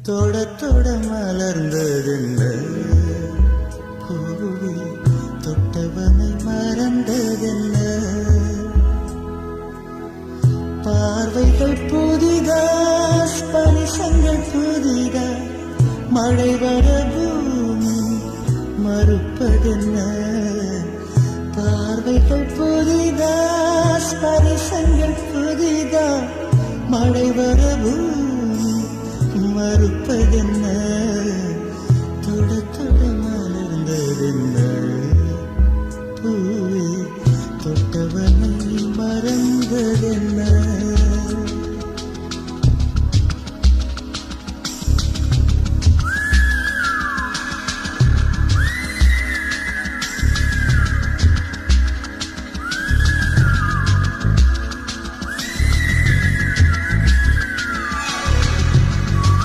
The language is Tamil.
தொட தொட மலர்ந்ததென்ன பூவே தொட்டவனை மறந்ததென்ன பார்வைகள் புதிதா ஸ்பரிசங்கள் புதிதா மழை வர பூமி மறுப்பதென்ன பார்வைகள் புதிதா ஸ்பரிசங்கள் புதிதா மழை வர பூமி மறுப்பதென்ன